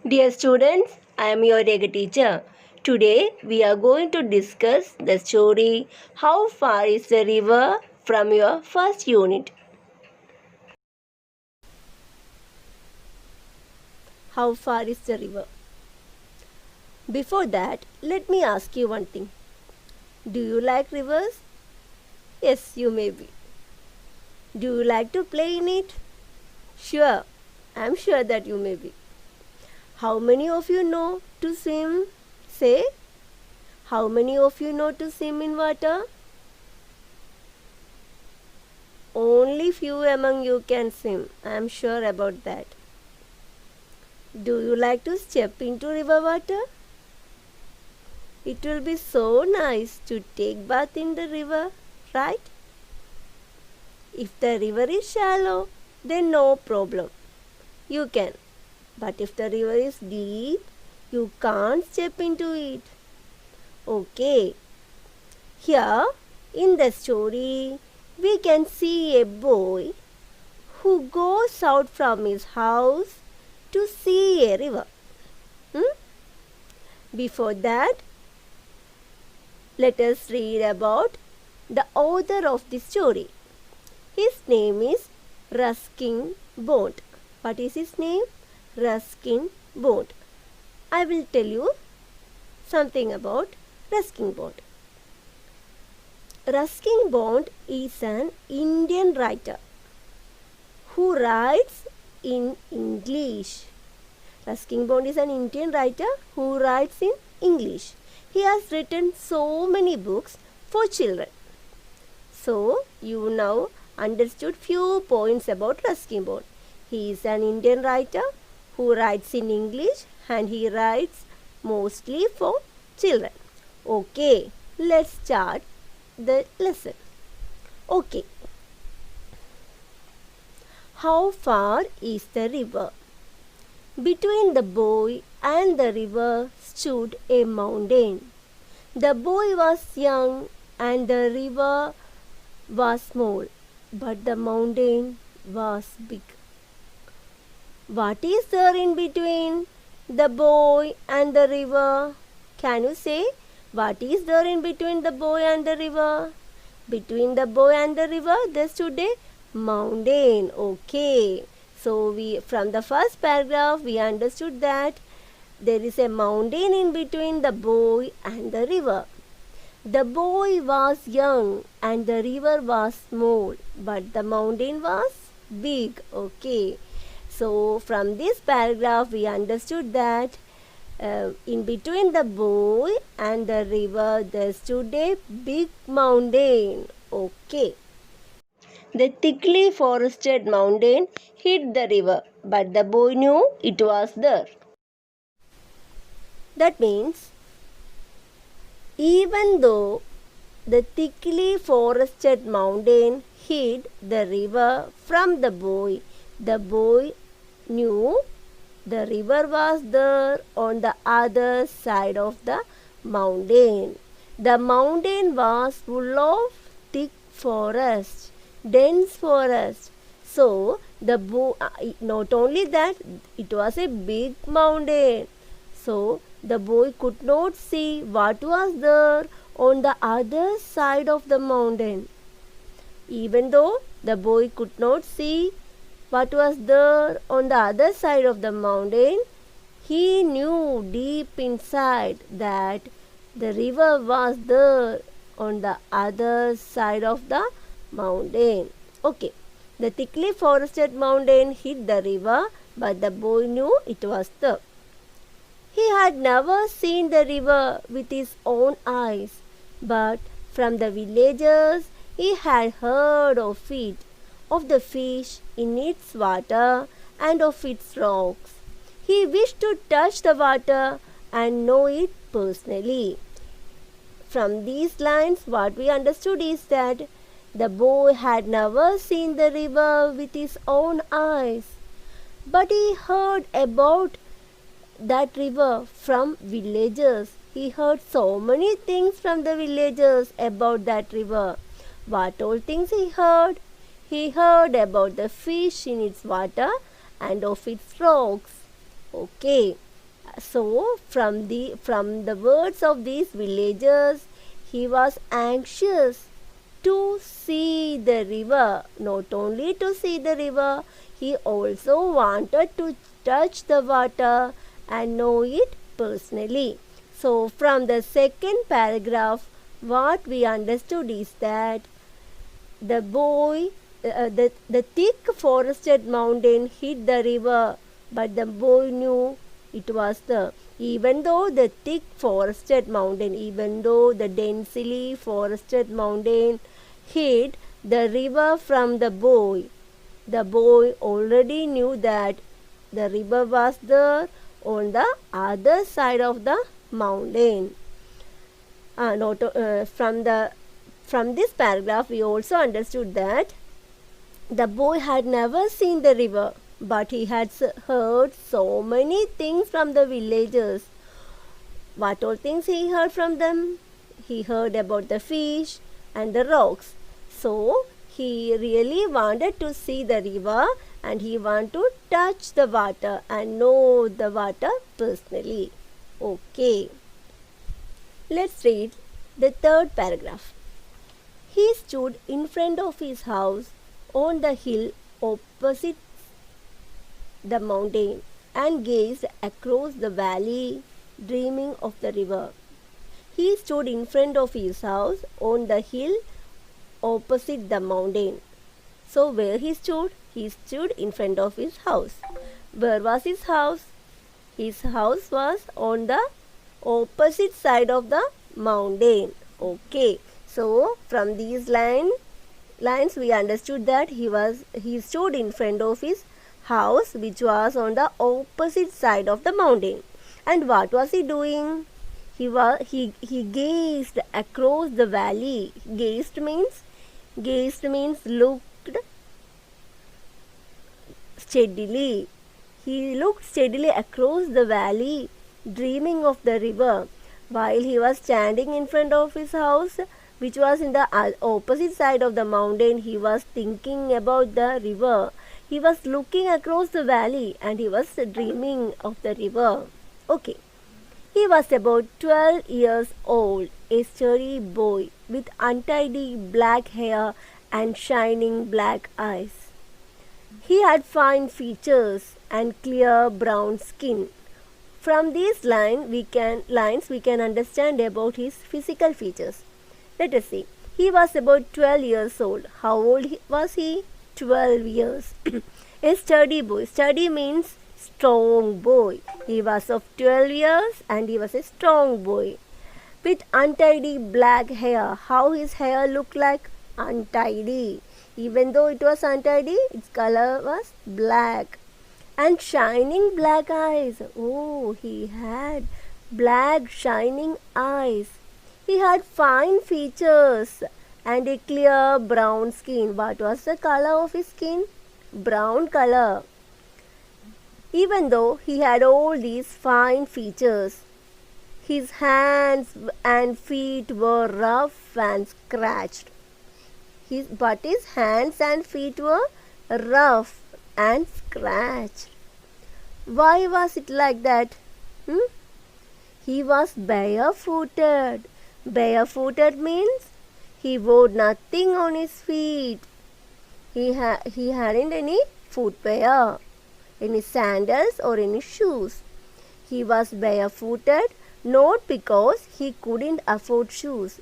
Dear students, I am your yoga teacher. Today we are going to discuss the story How Far is the River from your first unit. How far is the river? Before that, let me ask you one thing. Do you like rivers? Yes, you may be. Do you like to play in it? Sure, I am sure that you may be. How many of you know to swim? Say, how many of you know to swim in water? Only few among you can swim. I am sure about that. Do you like to step into river water? It will be so nice to take bath in the river, right? If the river is shallow, then no problem. You can. But if the river is deep, you can't step into it. Okay. Here in the story, we can see a boy who goes out from his house to see a river. Before that, let us read about the author of the story. His name is Ruskin Bond. What is his name? Ruskin Bond. I will tell you something about Ruskin Bond. Ruskin Bond is an Indian writer who writes in English. Ruskin Bond is an Indian writer who writes in English. He has written so many books for children. So, you now understood few points about Ruskin Bond. He is an Indian writer who writes in English and he writes mostly for children. Okay, let's start the lesson. Okay. How far is the river? Between the boy and the river stood a mountain. The boy was young and the river was small, but the mountain was big. What is there in between the boy and the river? Can you say what is there in between the boy and the river? Between the boy and the river there stood a mountain. Okay. So from the first paragraph we understood that there is a mountain in between the boy and the river. The boy was young and the river was small, but the mountain was big. Okay. So from this paragraph we understood that in between the boy and the river there stood a big mountain. Okay. The thickly forested mountain hid the river, but the boy knew it was there. That means, even though the thickly forested mountain hid the river from the boy knew the river was there on the other side of the mountain. The mountain was full of thick forest, dense forest. So, not only that, it was a big mountain. So, the boy could not see what was there on the other side of the mountain. Even though the boy could not see what was there on the other side of the mountain, he knew deep inside that the river was there on the other side of the mountain. Okay, the thickly forested mountain hid the river, but the boy knew it was there. He had never seen the river with his own eyes, but from the villagers he had heard of it, of the fish in its water and of its rocks. He wished to touch the water and know it personally. From these lines, what we understood is that the boy had never seen the river with his own eyes, but he heard about that river from villagers. He heard so many things from the villagers about that river. What all things he heard? He heard about the fish in its water and of its rocks. Okay. So from the words of these villagers, he was anxious to see the river. Not only to see the river, he also wanted to touch the water and know it personally. So from the second paragraph, what we understood is that the boy, the thick forested mountain hid the river, but the boy knew it was there. Even though the thick forested mountain, even though the densely forested mountain hid the river from the boy already knew that the river was there on the other side of the mountain. From this paragraph, we also understood that the boy had never seen the river, but he had heard so many things from the villagers. What all things he heard from them? He heard about the fish and the rocks. So he really wanted to see the river and he wanted to touch the water and know the water personally. Okay. Let's read the third paragraph. He stood in front of his house on the hill opposite the mountain and gazed across the valley, dreaming of the river. He stood in front of his house on the hill opposite the mountain. So where he stood? He stood in front of his house. Where was his house? His house was on the opposite side of the mountain. Okay. So from these lines we understood that he stood in front of his house which was on the opposite side of the mountain. And what was he doing? He gazed across the valley. Gazed means looked steadily. He looked steadily across the valley, dreaming of the river. While he was standing in front of his house, which was in the opposite side of the mountain, he was thinking about the river. He was looking across the valley and he was dreaming of the river. Okay. He was about 12 years old, a sturdy boy with untidy black hair and shining black eyes. He had fine features and clear brown skin. From these lines we can understand about his physical features. Let us see. He was about 12 years old. How old was he? 12 years. A sturdy boy. Sturdy means strong boy. He was of 12 years and he was a strong boy. With untidy black hair. How his hair looked like? Untidy. Even though it was untidy, its color was black. And shining black eyes. Oh, he had black shining eyes. He had fine features and a clear brown skin. What was the color of his skin? Brown color. Even though he had all these fine features, his hands and feet were rough and scratched. But his hands and feet were rough and scratched. Why was it like that? He was barefooted. Barefooted means he wore nothing on his feet. He hadn't any footwear, any sandals or any shoes. He was barefooted not because he couldn't afford shoes.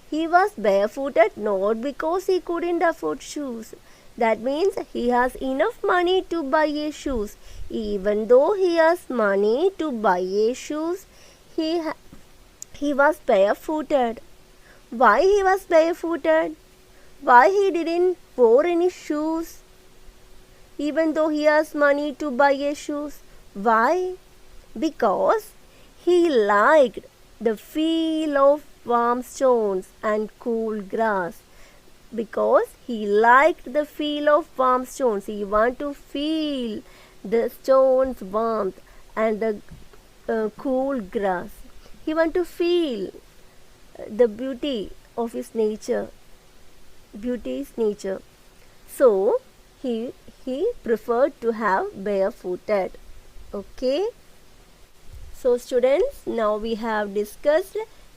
He was barefooted not because he couldn't afford shoes. That means he has enough money to buy a shoes. Even though he has money to buy a shoes, he was barefooted. Why he was barefooted? Why he didn't wear any shoes? Even though he has money to buy a shoes. Why? Because he liked the feel of warm stones and cool grass. Because he liked the feel of warm stones. He wanted to feel the stones' warmth and the cool grass. He wanted to feel the beauty of his nature. Beauty is nature. So he preferred to have barefooted. Okay. So students, now we have discussed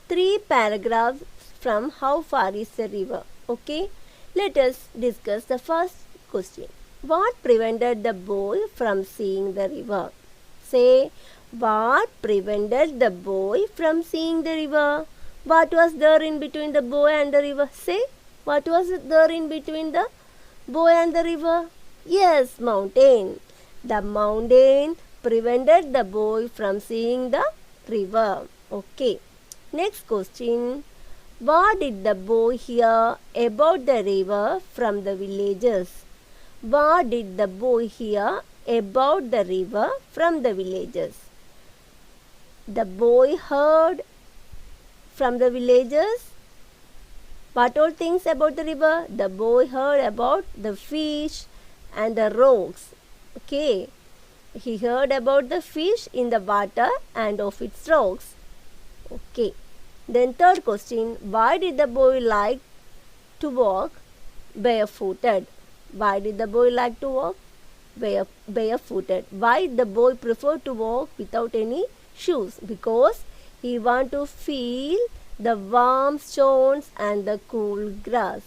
3 paragraphs from How Far is the River. Okay, let us discuss the first question. What prevented the boy from seeing the river? Say, what prevented the boy from seeing the river? What was there in between the boy and the river? Say, what was there in between the boy and the river? Yes, mountain. The mountain prevented the boy from seeing the river. Okay. Next question. What did the boy hear about the river from the villagers? What did the boy hear about the river from the villagers? The boy heard from the villagers what all things about the river? The boy heard about the fish and the rocks. Okay. He heard about the fish in the water and of its rocks. Okay. Then third question. Why did the boy like to walk barefooted? Why did the boy like to walk barefooted? Why did the boy prefer to walk without any shoes? Because he want to feel the warm stones and the cool grass.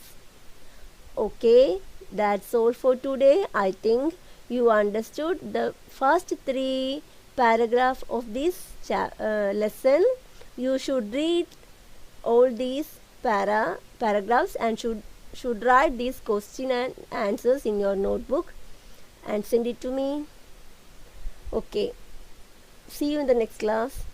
Okay, that's all for today. I think you understood the first 3 paragraphs of this lesson. You should read all these paragraphs and should write these question and answers in your notebook and send it to me. Okay, see you in the next class.